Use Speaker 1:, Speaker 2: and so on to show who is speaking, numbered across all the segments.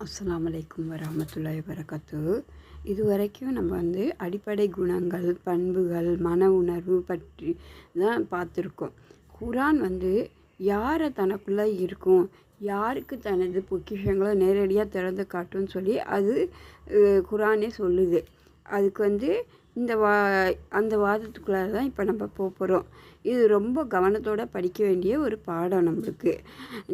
Speaker 1: அஸ்ஸலாமு அலைக்கும் வரஹ்மத்துல்லாஹி வபரகாத்துஹு. இதுவரைக்கும் நம்ம அடிப்படை குணங்கள், பண்புகள், மன உணர்வு பற்றி தான் பார்த்துருக்கோம். குர்ஆன் யாரை தனக்குள்ளே இருக்கும், யாருக்கு தனது பொக்கிஷங்களை நேரடியாக திறந்து காட்டும்னு சொல்லி அது குர்ஆனே சொல்லுது. அதுக்கு இந்த அந்த வாதத்துக்குள்ளே தான் இப்போ நம்ம போகிறோம். இது ரொம்ப கவனத்தோடு படிக்க வேண்டிய ஒரு பாடம்.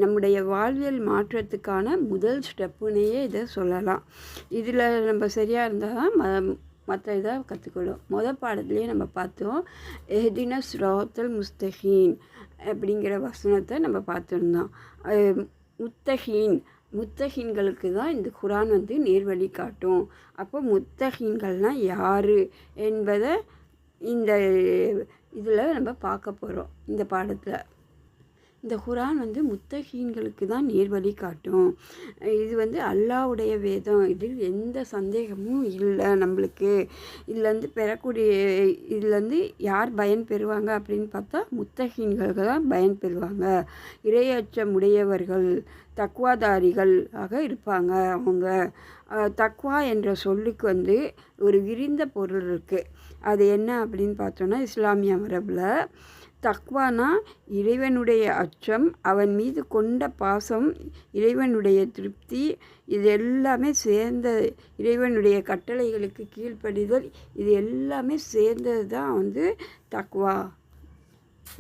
Speaker 1: நம்முடைய வாழ்வியல் மாற்றத்துக்கான முதல் ஸ்டெப்புனையே இதை சொல்லலாம். இதில் நம்ம சரியாக இருந்தால் தான் மற்ற இதை கற்றுக்கணும். பாடத்துலேயே நம்ம பார்த்தோம், எஹ்தின சிராத்தல் முஸ்தகீம் அப்படிங்கிற வசனத்தை நம்ம பார்த்துருந்தோம். முத்தகீன்களுக்கு தான் இந்த குர்ஆன் நேர்வழி காட்டும். அப்போ முத்தகீன்கள்னால் யார் என்பதை இந்த இதில் நம்ம பார்க்க போகிறோம். இந்த பாடத்தில் இந்த குர்ஆன் முத்தகீன்களுக்கு தான் நேர்வழி காட்டும். இது அல்லாஹ்வுடைய வேதம். இதில் எந்த சந்தேகமும் இல்லை. நம்மளுக்கு இதுலேருந்து யார் பயன் பெறுவாங்க அப்படின்னு பார்த்தா முத்தகீன்கள் தான் பயன் பெறுவாங்க. இறையச்சம் உடையவர்கள், தக்வாதாரிகள் ஆக இருப்பாங்க. அவங்க தக்வா என்ற சொல்லுக்கு ஒரு விரிந்த பொருள் இருக்குது. அது என்ன அப்படின்னு பார்த்தோன்னா, இஸ்லாமிய மரபில் தக்வானா இறைவனுடைய அச்சம், அவன் மீது கொண்ட பாசம், இறைவனுடைய திருப்தி, இது எல்லாமே சேர்ந்த இறைவனுடைய கட்டளைகளுக்கு கீழ்ப்படிதல், இது எல்லாமே சேர்ந்தது தான் தக்வா.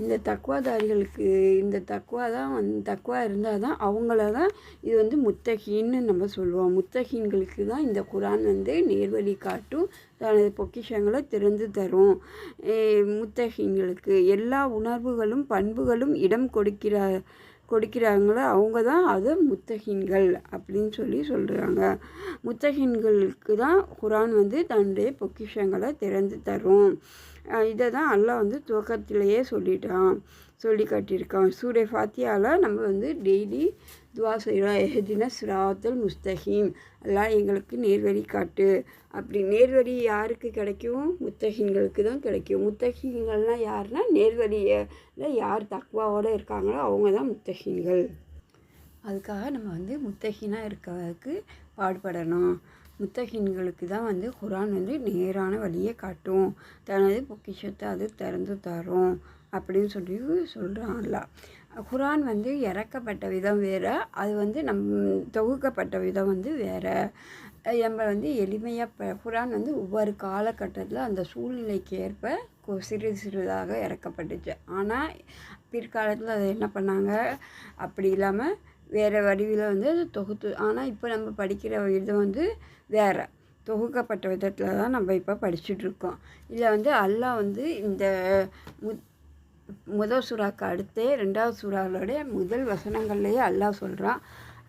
Speaker 1: இந்த தக்வாதாரிகளுக்கு இந்த தக்வா இருந்தால் தான் அவங்கள தான் இது முத்தகீன்னு நம்ம சொல்லுவோம். முத்தகீன்களுக்கு தான் இந்த குர்ஆன் நேர்வழி காட்டும், தனது பொக்கிஷங்களை திறந்து தரும். முத்தகீன்களுக்கு எல்லா உணர்வுகளும் பண்புகளும் இடம் கொடுக்கிறாங்களோ அவங்க தான் அது முத்தகீன்கள் அப்படின்னு சொல்கிறாங்க. முத்தகீன்களுக்கு தான் குர்ஆன் தன்னுடைய பொக்கிஷங்களை திறந்து தரும். இதை தான் அல்லாஹ் துவக்கத்திலேயே சொல்லி காட்டியிருக்கான். சூரா ஃபாத்தியாவில் நம்ம டெய்லி துவா செய்கிறோம், எஹ்தின சிராத்தல் முஸ்தகீம், அல்லாஹ் எங்களுக்கு நேர்வழி காட்டு. அப்படி நேர்வழி யாருக்கு கிடைக்கும்? முத்தகீன்களுக்கு தான் கிடைக்கும். முத்தகீன்கள்னால் யாருன்னா, நேர்வழியில் யார் தக்வாவோடு இருக்காங்களோ அவங்க தான் முத்தகீன்கள். அதுக்காக நம்ம முத்தகீனாக இருக்கிறதுக்கு பாடுபடணும். முத்தகீன்களுக்கு தான் குர்ஆன் நேரான வழியை காட்டும், தனது பொக்கிஷத்தை அது திறந்து தரும் அப்படின்னு சொல்கிறான் அல்லாஹ். குர்ஆன் இறக்கப்பட்ட விதம் வேறு, அது தொகுக்கப்பட்ட விதம் வேறு. நம்ம எளிமையாக குர்ஆன் ஒவ்வொரு காலகட்டத்தில் அந்த சூழ்நிலைக்கு ஏற்ப சிறிதாக இறக்கப்பட்டுச்சு. ஆனால் பிற்காலத்தில் அதை என்ன பண்ணாங்க, அப்படி இல்லாமல் வேறு வடிவில் அது தொகுத்து. ஆனால் இப்போ நம்ம படிக்கிற விதம் வேறு, தொகுக்கப்பட்ட விதத்தில் தான் நம்ம இப்போ படிச்சுட்ருக்கோம். இதில் அல்லாஹ் இந்த முதல் சூறாக்கு அடுத்தே 2வது சூறாவோடைய முதல் வசனங்கள்லேயே அல்லாஹ் சொல்கிறான்,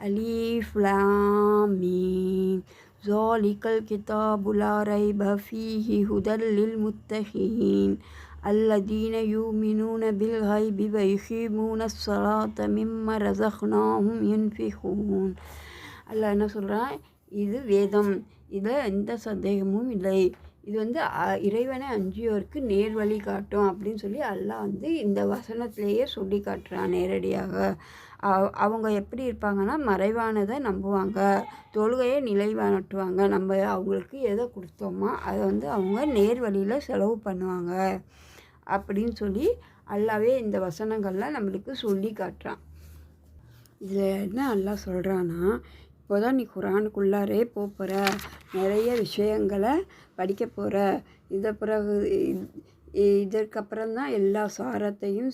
Speaker 1: அலீஃப் லாம் மீம் ஸாலிகல் கிதாபு லா ரைப ஃபீஹி ஹுதல் லில் முத்தகீன் அல்லதீன யூமினூன பில் கைபி வ யுகீமூன ஸலாத்த மிம்ம ரஸக்னாஹும் யுன்ஃபிகூன். அல்லாஹ் என்ன சொல்கிறான், இது வேதம், இதில் எந்த சந்தேகமும் இல்லை. இது இறைவனை அஞ்சியோருக்கு நேர்வழி காட்டும் அப்படின்னு அல்லாஹ் இந்த வசனத்திலேயே சொல்லி காட்டுறான் நேரடியாக. அவங்க எப்படி இருப்பாங்கன்னா, மறைவானதை நம்புவாங்க, தொழுகையை நிலைநாட்டுவாங்க, நம்ம அவங்களுக்கு எதை கொடுத்தோமோ அதை அவங்க நேர்வழியில் செலவு பண்ணுவாங்க அப்படின்னு அல்லாவே இந்த வசனங்கள்லாம் நம்மளுக்கு சொல்லி காட்டுறான். இதில் என்ன அல்லாஹ் சொல்கிறான்னா, இப்போ தான் நீ குர்ஆனுக்குள்ளாரே போகிற, நிறைய விஷயங்களை படிக்க போகிற, இதற்கப்புறம் தான் எல்லா சாரத்தையும்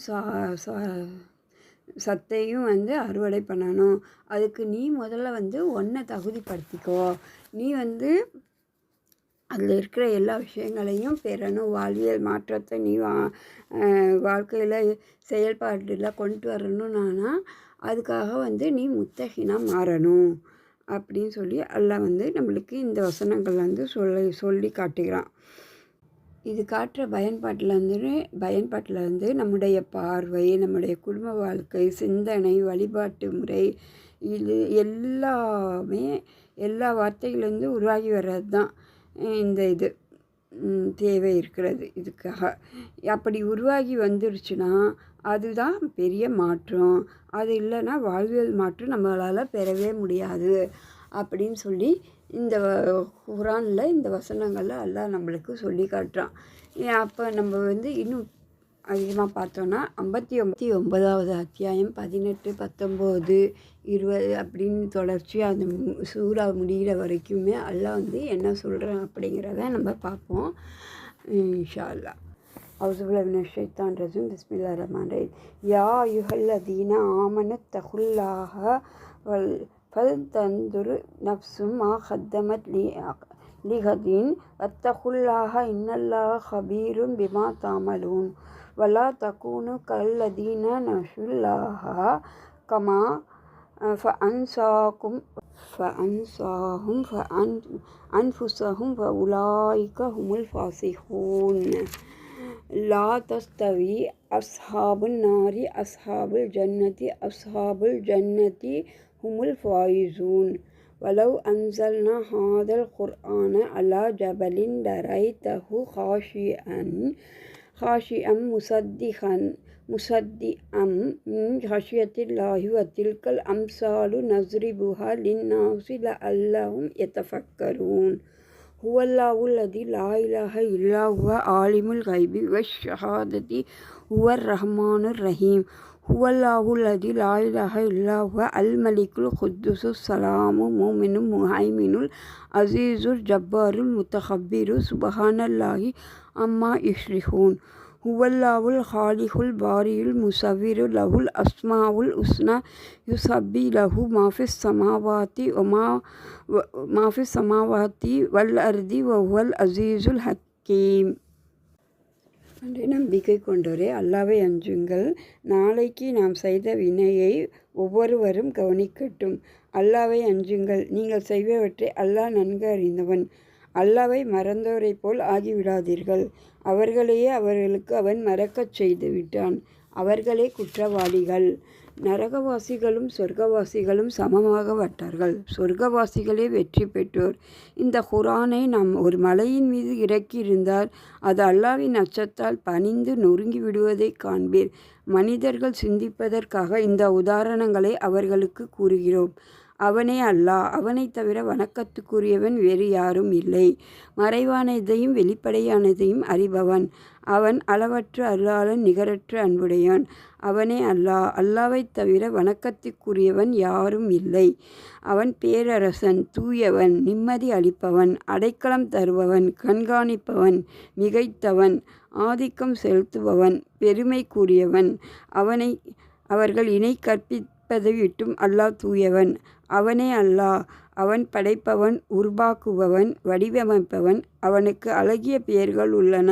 Speaker 1: சத்தையும் அறுவடை பண்ணணும். அதுக்கு நீ முதல்ல ஒன்றை தகுதிப்படுத்திக்கோ. நீ அதில் இருக்கிற எல்லா விஷயங்களையும் பெறணும். வாழ்வியல் மாற்றத்தை நீ வாழ்க்கையில் செயல்பாட்டில் கொண்டு வரணும்னா அதுக்காக நீ முத்தகீனாக மாறணும் அப்படின்னு அல்லாஹ் நம்மளுக்கு இந்த வசனங்கள் சொல்லி காட்டுகிறான். இது காட்டுற பயன்பாட்டில் நம்முடைய பார்வை, நம்முடைய குடும்ப வாழ்க்கை, சிந்தனை, வழிபாட்டு முறை, இது எல்லாமே எல்லா வார்த்தைகள்லேருந்து உருவாகி வர்றது தான் இந்த தேவை இருக்கிறது. இதுக்காக அப்படி உருவாகி வந்துருச்சுன்னா அதுதான் பெரிய மாற்றம். அது இல்லைன்னா வாழ்வியல் மாற்றம் நம்மளால் பெறவே முடியாது. அப்படின்னு சொல்லி இந்த குரானில் இந்த வசனங்களில் அல்லாஹ் நம்மளுக்கு சொல்லி காட்டுறான். அப்போ நம்ம வந்து இன்னும் அதிகமாக பார்த்தோன்னா 59வது அத்தியாயம் 18, 19, 20 அப்படின்னு தொடர்ச்சி அந்த சூறா முடிகிற வரைக்குமே அல்லாஹ் வந்து என்ன சொல்கிறான் அப்படிங்கிறத நம்ம பார்ப்போம் இன்ஷா அல்லாஹ். அவுஸுபில்லாஹி மினஷ் ஷைத்தானிர் ரஜீம். பிஸ்மில்லாஹிர் ரஹ்மானிர் ரஹீம். யா அய்யுஹல்லதீன ஆமனுத்தகுல்லாஹ ஃபல்தன்துர் நஃப்ஸும் மா கத்தமத் லிகதின் வத்தகுல்லாஹ இன்னல்லாஹ கபீரும் பிமா தஅமலூன். வலா தகூனு கல்லதீன நஸுல்லாஹ கமா ஃபஅன்சாஹும் அன்ஃபுஸஹும் ஃபஉலாயிக ஹுமுல் ஃபாஸிகூன். லா தஸ்தவி அஸ்ஹாபுன் நாரி அஸ்ஹாபுல் ஜன்னதி ஹுமுல் ஃபாயிசூன். வலவ் அன்ஸல்னா ஹாதல் குர்ஆன அலா ஜபலின் லரைதஹு ஹாஷிஅம் முஸத்திஅம் மின் ஹஷியத்தில்லாஹி வதில்கல் அம்ஸாலு நஸ்ரிபுஹா லின்னாஸி லஅல்லஹும் யதஃபக்கரூன். ஹுவல்லாஹுல் லஸீ லா இலாஹ இல்லா ஹுவ ஆலிமுல் கைபி வஷ்ஷஹாததி ஹுவர் ரஹ்மானுர் ரஹீம். ஹுவல்லாஹுல் லஸீ லா இலாஹ இல்லா ஹுவ அல் மலிக்குல் குத்தூசுஸ் ஸலாமு முஃமினுல் முஹைமினுல் அஸீஸுல் ஜப்பாருல் முத்தகப்பிரு சுப்ஹானல்லாஹி அம்மா யுஷ்ரிகூன். ஹுவல்லாஹுல் ஹாலிகுல் பாரியுல் முஸவ்விரு லஹுல் அஸ்மாஉல் ஹுஸ்னா யுஸப்பி லஹு மாஃபிஸ் ஸமாவாத்தி வல் அர்தி வஹுவல் அஸீஸுல் ஹக்கீம். நம்பிக்கை கொண்டோரே, அல்லாஹ்வை அஞ்சுங்கள். நாளைக்கு நாம் செய்த வினையை ஒவ்வொருவரும் கவனிக்கட்டும். அல்லாஹ்வை அஞ்சுங்கள். நீங்கள் செய்பவற்றை அல்லாஹ் நன்கு அறிந்தவன். அல்லாஹ்வை மறந்தோரை போல் ஆகிவிடாதீர்கள். அவர்களையே அவர்களுக்கு அவன் மறக்கச் செய்து விட்டான். அவர்களே குற்றவாளிகள். நரகவாசிகளும் சொர்க்கவாசிகளும் சமமாக வட்டார்கள். சொர்க்கவாசிகளே வெற்றி பெற்றோர். இந்த குர்ஆனை நாம் ஒரு மலையின் மீது இறக்கியிருந்தால் அது அல்லாஹ்வின் அச்சத்தால் பணிந்து நொறுங்கி விடுவதைக் காண்பீர். மனிதர்கள் சிந்திப்பதற்காக இந்த உதாரணங்களை அவர்களுக்கு கூறுகிறோம். அவனே அல்லாஹ். அவனைத் தவிர வணக்கத்துக்குரியவன் வேறு யாரும் இல்லை. மறைவானதையும் வெளிப்படையானதையும் அறிபவன். அவன் அளவற்ற அருளாளன், நிகரற்ற அன்புடையான். அவனே அல்லாஹ். அல்லாஹ்வைத் தவிர வணக்கத்துக்குரியவன் யாரும் இல்லை. அவன் பேரரசன், தூயவன், நிம்மதி அளிப்பவன், அடைக்கலம் தருபவன், கண்காணிப்பவன், மிகைத்தவன், ஆதிக்கம் செலுத்துபவன், பெருமைக்குரியவன். அவர்கள் இணை கற்பிப்பதை விட்டும் அல்லாஹ் தூயவன். அவனே அல்லாஹ். அவன் படைப்பவன், உருவாக்குபவன், வடிவமைப்பவன். அவனுக்கு அழகிய பெயர்கள் உள்ளன.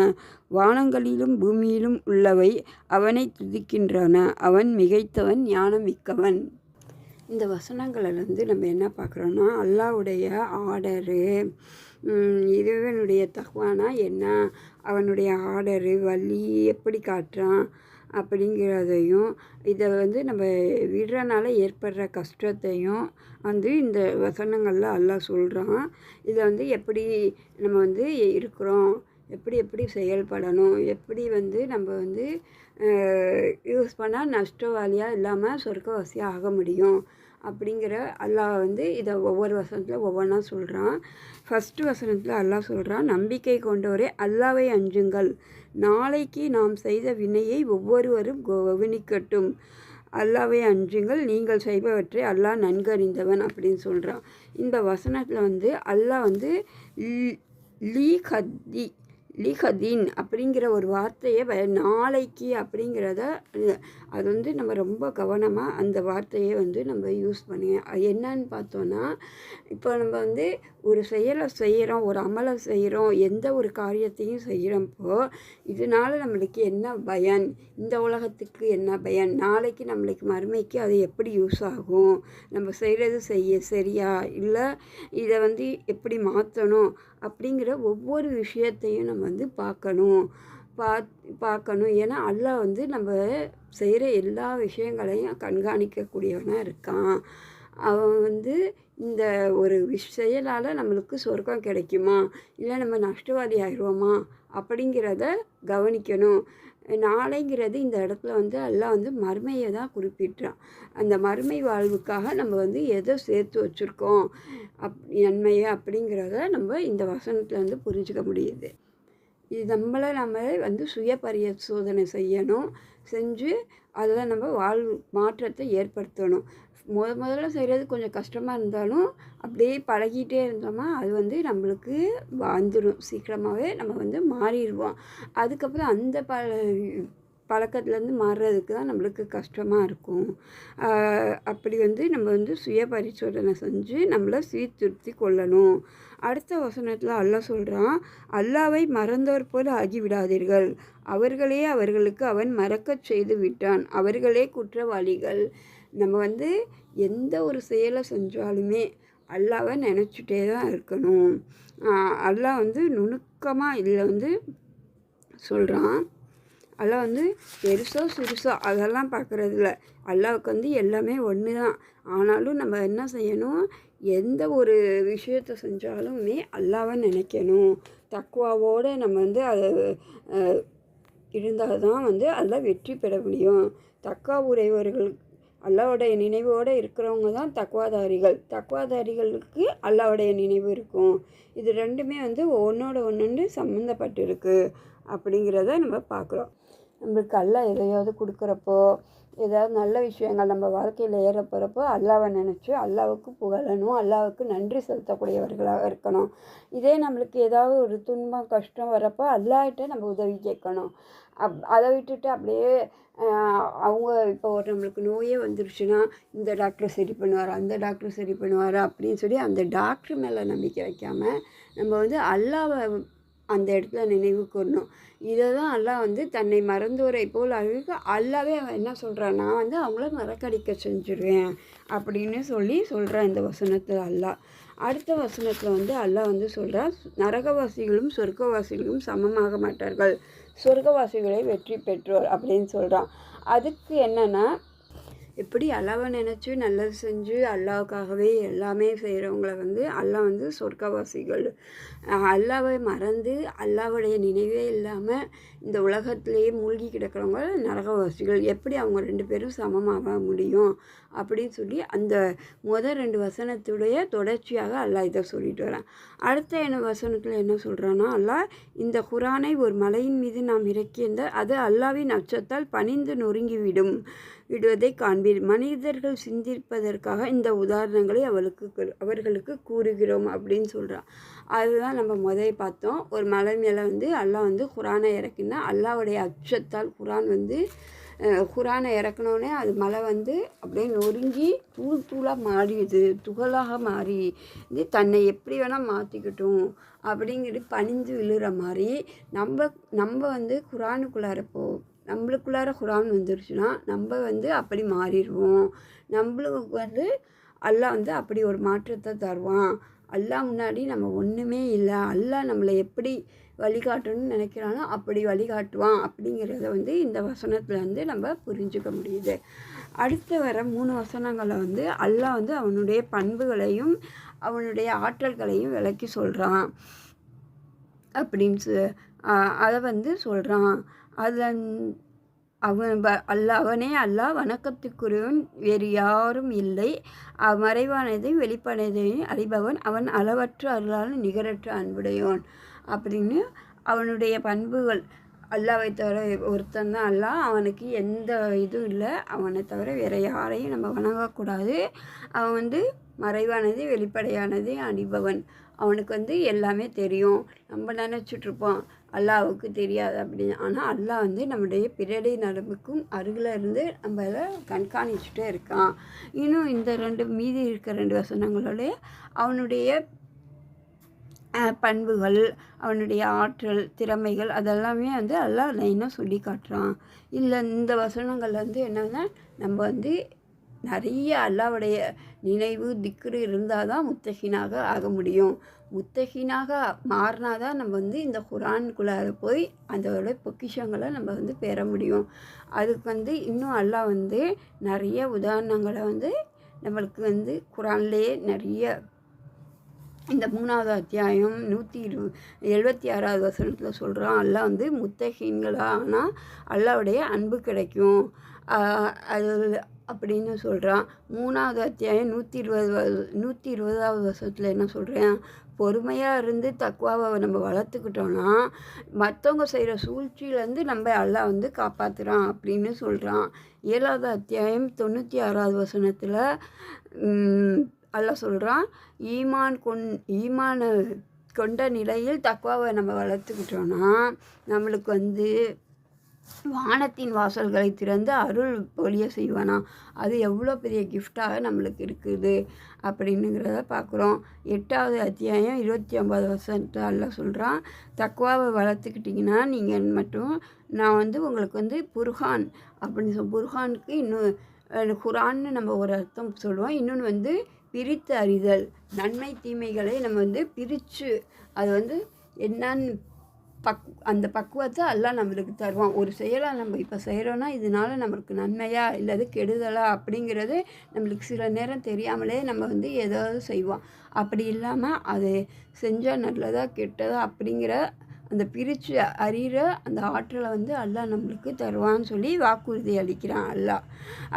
Speaker 1: வானங்களிலும் பூமியிலும் உள்ளவை அவனை துதிக்கின்றன. அவன் மிகைத்தவன், ஞானம் மிக்கவன். இந்த வசனங்களிலிருந்து நம்ம என்ன பார்க்குறோன்னா, அல்லாஹ்வுடைய ஆர்டரு, இறைவனுடைய தக்வானா என்ன, அவனுடைய ஆர்டரு வழி எப்படி காட்டுறான் அப்படிங்கிறதையும், இதை வந்து நம்ம விடுறனால ஏற்படுற கஷ்டத்தையும் வந்து இந்த வசனங்களில் அல்லாஹ் சொல்கிறான். இதை வந்து எப்படி நம்ம வந்து இருக்கிறோம், எப்படி செயல்படணும், எப்படி வந்து நம்ம வந்து யூஸ் பண்ணால் நஷ்டவாளியாக இல்லாமல் சொர்க்கவாசியாக ஆக முடியும் அப்படிங்கிற அல்லாஹ் வந்து இதை ஒவ்வொரு வசனத்தில் ஒவ்வொன்றா சொல்கிறான். ஃபஸ்ட்டு வசனத்தில் அல்லாஹ் சொல்கிறான், நம்பிக்கை கொண்டோரே, அல்லாஹ்வை அஞ்சுங்கள். நாளைக்கு நாம் செய்த வினையை ஒவ்வொருவரும் கவனிக்கட்டும். அல்லாஹ்வை அஞ்சுங்கள். நீங்கள் செய்பவற்றை அல்லாஹ் நன்கறிந்தவன் அப்படின்னு சொல்கிறான். இந்த வசனத்தில் வந்து அல்லாஹ் வந்து லிகதீன் அப்படிங்கிற ஒரு வார்த்தையை நாளைக்கு அப்படிங்கிறத அது வந்து நம்ம ரொம்ப கவனமாக அந்த வார்த்தையை வந்து நம்ம யூஸ் பண்ணுங்க. என்னன்னு பார்த்தோன்னா, இப்போ நம்ம வந்து ஒரு செயலை செய்கிறோம், ஒரு அமலை செய்கிறோம், எந்த ஒரு காரியத்தையும் செய்கிறப்போ இதனால் நம்மளுக்கு என்ன பயன், இந்த உலகத்துக்கு என்ன பயன், நாளைக்கு நம்மளுக்கு மறுமைக்கு அது எப்படி யூஸ் ஆகும், நம்ம செய்கிறது சரியா இல்லை இதை வந்து எப்படி மாற்றணும் அப்படிங்கிற ஒவ்வொரு விஷயத்தையும் நம்ம வந்து பார்க்கணும். ஏன்னா அல்லாஹ் வந்து நம்ம செய்கிற எல்லா விஷயங்களையும் கண்காணிக்கக்கூடியவனாக இருக்கான். அவன் வந்து இந்த ஒரு செயலால் நம்மளுக்கு சொர்க்கம் கிடைக்குமா, இல்லை நம்ம நஷ்டவாதி ஆகிடுவோமா அப்படிங்கிறத கவனிக்கணும். நாளைங்கிறது இந்த இடத்துல வந்து எல்லாம் வந்து மறுமையை தான் குறிப்பிட்றான். அந்த மறுமை வாழ்வுக்காக நம்ம வந்து எதை சேர்த்து வச்சுருக்கோம் நன்மையை அப்படிங்கிறத நம்ம இந்த வசனத்தில் வந்து புரிஞ்சுக்க முடியுது. இது நம்ம வந்து சுய பரிசோதனை செய்யணும். செஞ்சு அதில் நம்ம வாழ்வு மாற்றத்தை ஏற்படுத்தணும். முதல்ல செய்கிறது கொஞ்சம் கஷ்டமாக இருந்தாலும் அப்படியே பழகிட்டே இருந்தோமா அது வந்து நம்மளுக்கு வந்துடும். சீக்கிரமாகவே நம்ம வந்து மாறிடுவோம். அதுக்கப்புறம் அந்த பழக்கத்துலேருந்து மாறுறதுக்கு தான் நம்மளுக்கு கஷ்டமாக இருக்கும். அப்படி வந்து நம்ம வந்து சுய பரிசோதனை செஞ்சு நம்மளை சீர்திருத்தி கொள்ளணும். அடுத்த வசனத்தில் அல்லாஹ் சொல்கிறான், அல்லாவை மறந்தோர் போல் ஆகிவிடாதீர்கள். அவர்களே அவர்களுக்கு அவன் மறக்கச் செய்து விட்டான். அவர்களே குற்றவாளிகள். நம்ம வந்து எந்த ஒரு செயலை செஞ்சாலுமே அல்லாவை நினச்சிட்டே தான் இருக்கணும். அல்லாஹ் வந்து நுணுக்கமாக இதில் வந்து சொல்கிறான். அல்லாஹ் வந்து பெருசோ சிறுசோ அதெல்லாம் பார்க்குறதில்ல. அல்லாவுக்கு வந்து எல்லாமே ஒன்று தான். ஆனாலும் நம்ம என்ன செய்யணும், எந்த ஒரு விஷயத்தை செஞ்சாலுமே அல்லாவை நினைக்கணும். தக்வாவோடு நம்ம வந்து அதை இருந்தால் தான் வந்து அதில் வெற்றி பெற முடியும். தக்வா உடையவர்கள் அல்லாவுடைய நினைவோடு இருக்கிறவங்க தான் தக்வாதாரிகள். தக்வாதாரிகளுக்கு அல்லாவுடைய நினைவு இருக்கும். இது ரெண்டுமே வந்து ஒன்றோட ஒன்று சம்மந்தப்பட்டிருக்கு அப்படிங்கிறத நம்ம பார்க்குறோம். நம்மளுக்கு அல்லாஹ் எதையாவது கொடுக்குறப்போ, ஏதாவது நல்ல விஷயங்கள் நம்ம வாழ்க்கையில் ஏற போகிறப்போ அல்லாவை நினச்சி அல்லாவுக்கு புகழணும். அல்லாவுக்கு நன்றி செலுத்தக்கூடியவர்களாக இருக்கணும். இதே நம்மளுக்கு ஏதாவது ஒரு துன்பம் கஷ்டம் வரப்போ அல்லாஹ்கிட்ட நம்ம உதவி கேட்கணும். அதை விட்டுட்டு அப்படியே அவங்க இப்போ ஒரு நம்மளுக்கு நோயே வந்துருச்சுன்னா இந்த டாக்டர் சரி பண்ணுவார், அந்த டாக்டர் சரி பண்ணுவார் அப்படின்னு சொல்லி அந்த டாக்டர் மேலே நம்பிக்கை வைக்காமல் நம்ம வந்து அல்லாவை அந்த இடத்துல நினைவு கூறணும். இதை தான் அல்லாஹ் வந்து தன்னை மறந்தோரை போல் அழுக அல்லாவே அவன் என்ன சொல்கிறான், நான் வந்து அவங்கள மறக்கடிக்க செஞ்சுருவேன் அப்படின்னு சொல்கிறான் இந்த வசனத்தில் அல்லாஹ். அடுத்த வசனத்தில் வந்து அல்லாஹ் வந்து சொல்கிறான், நரகவாசிகளும் சொர்க்கவாசிகளும் சமமாக மாட்டார்கள், சொர்க்கவாசிகளை வெற்றி பெற்றோர் அப்படின்னு சொல்கிறான். அதுக்கு என்னென்னா, எப்படி அல்லாவை நினச்சி நல்லது செஞ்சு அல்லாவுக்காகவே எல்லாமே செய்கிறவங்கள வந்து அல்லாஹ் வந்து சொர்க்கவாசிகள். அல்லாவை மறந்து அல்லாவுடைய நினைவே இல்லாமல் இந்த உலகத்திலேயே மூழ்கி கிடக்கிறவங்க நரகவாசிகள். எப்படி அவங்க 2 பேரும் சமமாக முடியும் அப்படின்னு சொல்லி அந்த முதல் 2 வசனத்துடைய தொடர்ச்சியாக அல்லாஹ் இதை சொல்லிட்டு வரான். அடுத்த வசனத்தில் என்ன சொல்கிறான்னா, அல்லாஹ் இந்த குரானை ஒரு மலையின் மீது நாம் இறக்கியிருந்தால் அது அல்லாவின் அச்சத்தால் பணிந்து நொறுங்கிவிடும் விடுவதை காண்பீர். மனிதர்கள் சிந்திப்பதற்காக இந்த உதாரணங்களை அவர்களுக்கு கூறுகிறோம் அப்படின்னு சொல்கிறான். அதுதான் நம்ம முதல் பார்த்தோம். ஒரு மலை மேலே வந்து அல்லாஹ் வந்து குரானை இறக்கினா அல்லாவுடைய அச்சத்தால் குரானை இறக்கணுன்னே அது மலை வந்து அப்படியே நொறுங்கி தூளாக மாறிடுது, துகளாக மாறி இது தன்னை எப்படி வேணால் மாற்றிக்கட்டும் அப்படிங்கிறது பணிந்து விழுற மாதிரி நம்ம வந்து நம்மளுக்குள்ளார குரான் வந்துருச்சுன்னா நம்ம வந்து அப்படி மாறிடுவோம். நம்மளுக்கு வந்து அல்லாஹ் வந்து அப்படி ஒரு மாற்றத்தை தருவான். அல்லாஹ் முன்னாடி நம்ம ஒன்றுமே இல்லை. அல்லாஹ் நம்மளை எப்படி வழிகாட்டணும்னு நினைக்கிறானோ அப்படி வழிகாட்டுவான் அப்படிங்கிறத வந்து இந்த வசனத்தில் வந்து நம்ம புரிஞ்சுக்க முடியுது. அடுத்து வர 3 வசனங்களில் வந்து அல்லாஹ் வந்து அவனுடைய பண்புகளையும் அவனுடைய ஆற்றல்களையும் விளக்கி சொல்கிறான் அப்படின்னு அதை வந்து சொல்கிறான். அதில் அவனே அல்லாஹ் வணக்கத்துக்குரியவன், வேறு யாரும் இல்லை. மறைவானதையும் வெளிப்படையதையும் அறிபவன், அவன் அளவற்ற அருளாலும் நிகரற்ற அன்புடையவன் அப்படின்னு அவனுடைய பண்புகள். அல்லாவை தவிர ஒருத்தன் தான் அல்லாஹ், அவனுக்கு எந்த இதுவும் இல்லை. அவனை தவிர வேறு யாரையும் நம்ம வணங்கக்கூடாது. அவன் வந்து மறைவானது வெளிப்படையானது அறிபவன். அவனுக்கு வந்து எல்லாமே தெரியும். நம்ம நினச்சிட்ருப்போம் அல்லாவுக்கு தெரியாது அப்படின்னு. ஆனால் அல்லாஹ் வந்து நம்முடைய பிறடி நரம்புக்கும் அருகில் இருந்து நம்மளை கண்காணிச்சுட்டே இருக்கான். இன்னும் இந்த மீதி இருக்க 2 வசனங்களோடைய அவனுடைய பண்புகள், அவனுடைய ஆற்றல், திறமைகள் அதெல்லாமே வந்து அல்லாஹ் லைனாக சொல்லி காட்டுறான். இல்லை இந்த வசனங்கள் வந்து என்னன்னா, நம்ம வந்து நிறைய அல்லாவுடைய நினைவு திக்ரு இருந்தால் தான் முத்தகீனாக ஆக முடியும். முத்தகீனாக மாறினா தான் நம்ம வந்து இந்த குரானுக்குள்ளார போய் அதோட பொக்கிஷங்களை நம்ம வந்து பெற முடியும். அதுக்கு வந்து இன்னும் அல்லாஹ் வந்து நிறைய உதாரணங்களை வந்து நம்மளுக்கு வந்து குரான்லேயே நிறைய இந்த 3வது அத்தியாயம் 76வது வசனத்தில் சொல்கிறான், அல்லாஹ் வந்து முத்தகீன்களா ஆனால் அல்லாஹ்வுடைய அன்பு கிடைக்கும் அது அப்படின்னு சொல்கிறான். 3வது அத்தியாயம் 120வது வசனத்தில் என்ன சொல்கிறேன், பொறுமையாக இருந்து தக்வாவை நம்ம வளர்த்துக்கிட்டோன்னா மற்றவங்க செய்கிற சூழ்ச்சியிலேருந்து நம்ம அல்லாஹ் வந்து காப்பாற்றுறான் அப்படின்னு சொல்கிறான். 7வது அத்தியாயம் 96வது வசனத்தில் அல்லாஹ் சொல்கிறான், ஈமான கொண்ட நிலையில் தக்வாவை நம்ம வளர்த்துக்கிட்டோன்னா நம்மளுக்கு வந்து வானத்தின் வாசல்களை திறந்து அருள் பொழிய செய்வானா. அது எவ்வளோ பெரிய கிஃப்டாக நம்மளுக்கு இருக்குது அப்படின்னுங்கிறத பார்க்குறோம். 8வது அத்தியாயம் 29வது வசனத்தை அல்லாஹ் சொல்கிறான், தக்வாவை வளர்த்துக்கிட்டிங்கன்னா நீங்கள் மட்டும் நான் வந்து உங்களுக்கு வந்து புர்ஹான் அப்படின்னு புர்ஹானுக்கு இன்னும் குரான்னு நம்ம ஒரு அர்த்தம் சொல்லுவோம். இன்னொன்று வந்து பிரித்து அறிதல், நன்மை தீமைகளை நம்ம வந்து பிரித்து அது வந்து என்னன்னு அந்த பக்குவத்தை எல்லாம் நம்மளுக்கு தருவான். ஒரு செயலை நம்ம இப்போ செய்கிறோன்னா இதனால் நம்மளுக்கு நன்மையா இல்லது கெடுதலா அப்படிங்கிறது நம்மளுக்கு சில நேரம் தெரியாமலே நம்ம வந்து ஏதாவது செய்வோம். அப்படி இல்லாமல் அது செஞ்சால் நல்லதா கெட்டதா அப்படிங்கிற அந்த பிரித்து அறிகிற அந்த ஆற்றலை வந்து அல்லாஹ் நம்மளுக்கு தருவான்னு சொல்லி வாக்குறுதி அளிக்கிறான் அல்லாஹ்.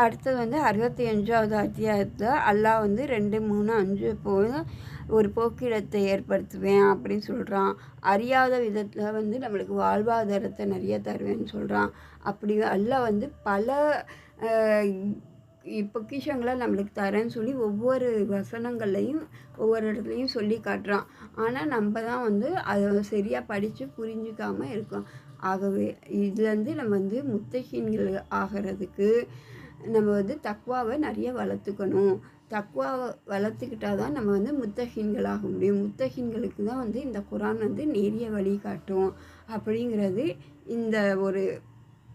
Speaker 1: அடுத்தது வந்து 65வது அத்தியாயத்தில் அல்லாஹ் வந்து 2, 3, 5 போது ஒரு போக்கிடத்தை ஏற்படுத்துவேன் அப்படின்னு சொல்கிறான். அறியாத விதத்தில் வந்து நம்மளுக்கு வாழ்வாதாரத்தை நிறைய தருவேன்னு சொல்கிறான். அப்படி அல்லாஹ் வந்து பல பொக்கிஷங்களை நம்மளுக்கு தரேன்னு சொல்லி ஒவ்வொரு வசனங்கள்லையும் ஒவ்வொரு இடத்துலையும் சொல்லி காட்டுறான். ஆனால் நம்ம தான் வந்து அதை சரியாக படித்து புரிஞ்சிக்காமல் இருக்கோம். ஆகவே இதுலேருந்து நம்ம வந்து முத்தகீன்கள் ஆகிறதுக்கு நம்ம வந்து தக்வாவை நிறைய வளர்த்துக்கணும். தக்வாவை வளர்த்துக்கிட்டால் தான் நம்ம வந்து முத்தகீன்களாக முடியும். முத்தகீன்களுக்கு தான் வந்து இந்த குரான் வந்து நேரிய வழி காட்டும் அப்படிங்கிறது இந்த ஒரு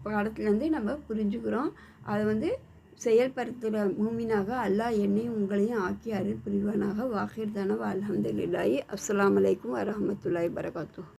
Speaker 1: பாடத்துலேருந்து நம்ம புரிஞ்சுக்கிறோம். அதை வந்து செயல்படுத்துகிற மூமினாக அல்லாஹ் என்னையும் உங்களையும் ஆக்கி அருள் புரிவானாக. வாஹிர் தானவா அல்ஹம்துலில்லாஹி. அஸ்ஸலாமு அலைக்கும் வரஹ்மத்துல்லாஹி வபரகாத்துஹு.